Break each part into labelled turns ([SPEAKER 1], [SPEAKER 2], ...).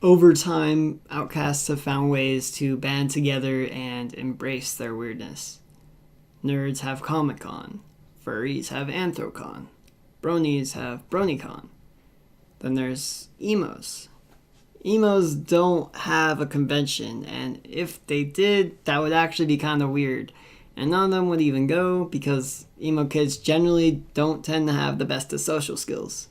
[SPEAKER 1] Over time, outcasts have found ways to band together and embrace their weirdness. Nerds have Comic Con, furries have Anthrocon, bronies have BronyCon. Then there's emos. Emos don't have a convention, and if they did, that would actually be kind of weird. And none of them would even go because emo kids generally don't tend to have the best of social skills.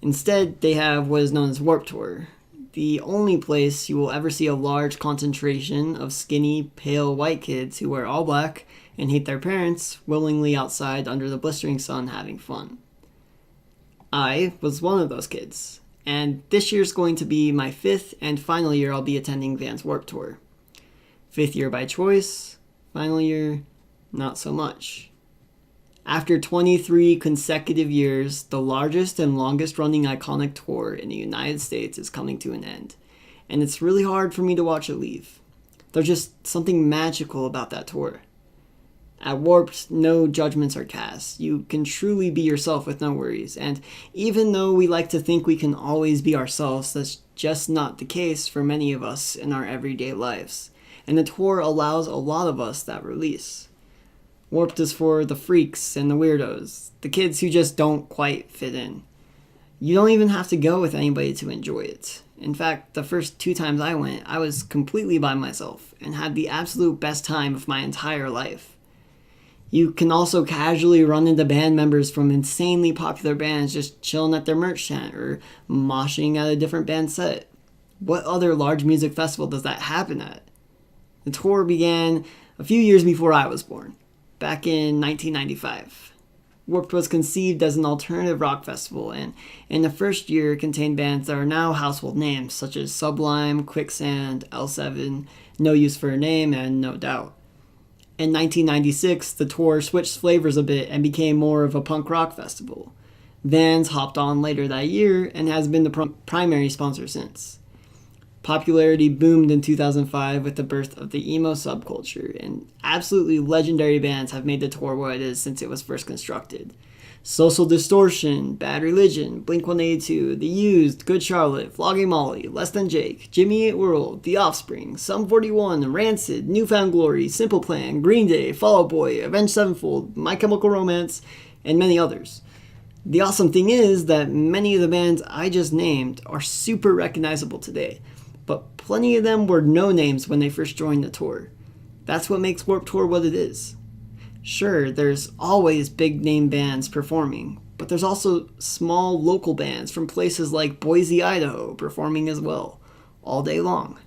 [SPEAKER 1] Instead, they have what is known as Warped Tour, the only place you will ever see a large concentration of skinny, pale white kids who wear all black and hate their parents willingly outside under the blistering sun having fun. I was one of those kids, and this year's going to be my 5th and final year I'll be attending Vans Warped Tour. 5th year by choice, final year, not so much. After 23 consecutive years, the largest and longest running iconic tour in the United States is coming to an end, and it's really hard for me to watch it leave. There's just something magical about that tour. At Warped, no judgments are cast. You can truly be yourself with no worries, and even though we like to think we can always be ourselves, that's just not the case for many of us in our everyday lives, and the tour allows a lot of us that release. Warped is for the freaks and the weirdos, the kids who just don't quite fit in. You don't even have to go with anybody to enjoy it. In fact, the first 2 times I went, I was completely by myself and had the absolute best time of my entire life. You can also casually run into band members from insanely popular bands just chilling at their merch tent or moshing at a different band set. What other large music festival does that happen at? The tour began a few years before I was born, back in 1995. Warped was conceived as an alternative rock festival, and in the first year contained bands that are now household names, such as Sublime, Quicksand, L7, No Use for a Name, and No Doubt. In 1996, the tour switched flavors a bit and became more of a punk rock festival. Vans hopped on later that year and has been the primary sponsor since. Popularity boomed in 2005 with the birth of the emo subculture, and absolutely legendary bands have made the tour what it is since it was first constructed. Social Distortion, Bad Religion, Blink-182, The Used, Good Charlotte, Flogging Molly, Less Than Jake, Jimmy Eat World, The Offspring, Sum 41, Rancid, Newfound Glory, Simple Plan, Green Day, Fall Out Boy, Avenged Sevenfold, My Chemical Romance, and many others. The awesome thing is that many of the bands I just named are super recognizable today, but plenty of them were no names when they first joined the tour. That's what makes Warped Tour what it is. Sure, there's always big name bands performing, but there's also small local bands from places like Boise, Idaho performing as well, all day long.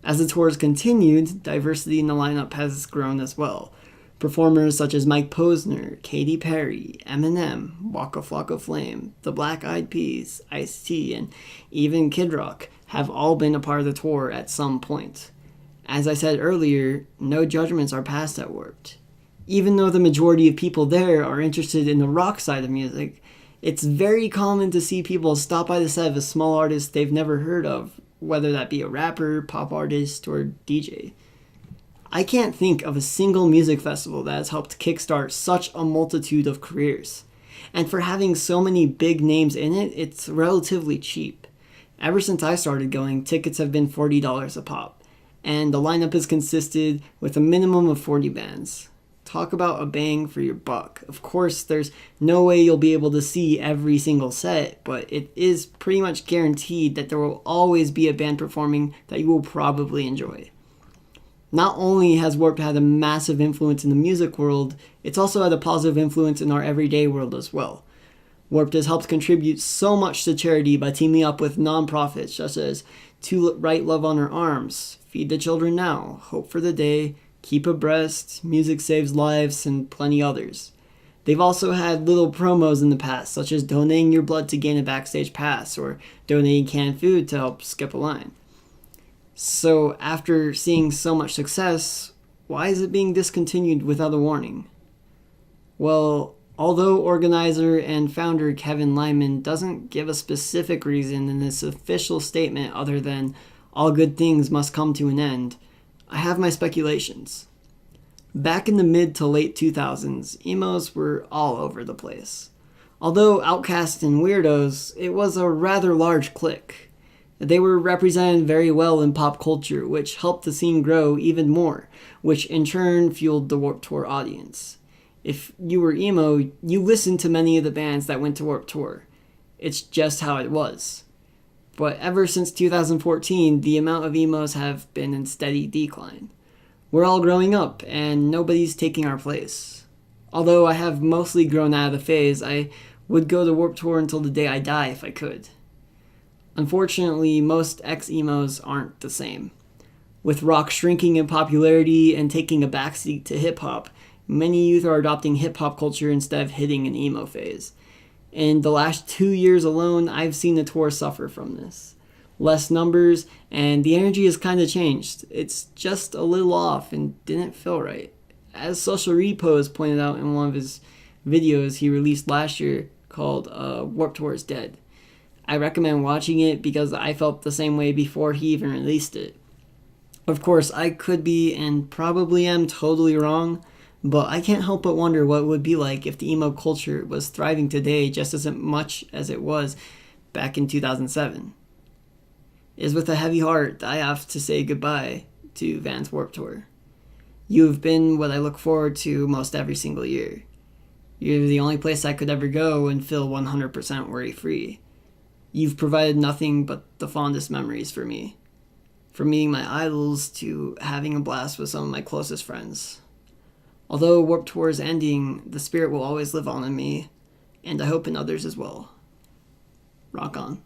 [SPEAKER 1] As the tour has continued, diversity in the lineup has grown as well. Performers such as Mike Posner, Katy Perry, Eminem, Waka Flocka Flame, the Black Eyed Peas, Ice-T, and even Kid Rock have all been a part of the tour at some point. As I said earlier, no judgments are passed at Warped. Even though the majority of people there are interested in the rock side of music, it's very common to see people stop by the set of a small artist they've never heard of, whether that be a rapper, pop artist, or DJ. I can't think of a single music festival that has helped kickstart such a multitude of careers. And for having so many big names in it, it's relatively cheap. Ever since I started going, tickets have been $40 a pop, and the lineup has consisted with a minimum of 40 bands. Talk about a bang for your buck. Of course, there's no way you'll be able to see every single set, but it is pretty much guaranteed that there will always be a band performing that you will probably enjoy. Not only has Warped had a massive influence in the music world, it's also had a positive influence in our everyday world as well. Warped has helped contribute so much to charity by teaming up with nonprofits such as To Write Love on Her Arms, Feed the Children Now, Hope for the Day, Keep Abreast, Music Saves Lives, and plenty others. They've also had little promos in the past, such as donating your blood to gain a backstage pass, or donating canned food to help skip a line. So, after seeing so much success, why is it being discontinued without a warning? Well, although organizer and founder Kevin Lyman doesn't give a specific reason in his official statement other than all good things must come to an end, I have my speculations. Back in the mid to late 2000s, emos were all over the place. Although outcasts and weirdos, it was a rather large clique. They were represented very well in pop culture, which helped the scene grow even more, which in turn fueled the Warped Tour audience. If you were emo, you listened to many of the bands that went to Warped Tour. It's just how it was. But ever since 2014, the amount of emos have been in steady decline. We're all growing up, and nobody's taking our place. Although I have mostly grown out of the phase, I would go to Warped Tour until the day I die if I could. Unfortunately, most ex-emos aren't the same. With rock shrinking in popularity and taking a backseat to hip-hop, many youth are adopting hip-hop culture instead of hitting an emo phase. In the last 2 years alone, I've seen the tour suffer from this. Less numbers, and the energy has kind of changed. It's just a little off and didn't feel right. As Social Repos pointed out in one of his videos he released last year called Warped Tour is Dead. I recommend watching it because I felt the same way before he even released it. Of course, I could be and probably am totally wrong, but I can't help but wonder what it would be like if the emo culture was thriving today just as much as it was back in 2007. It is with a heavy heart that I have to say goodbye to Vans Warped Tour. You have been what I look forward to most every single year. You're the only place I could ever go and feel 100% worry-free. You've provided nothing but the fondest memories for me. From meeting my idols to having a blast with some of my closest friends. Although Warped Tour is ending, the spirit will always live on in me, and I hope in others as well. Rock on.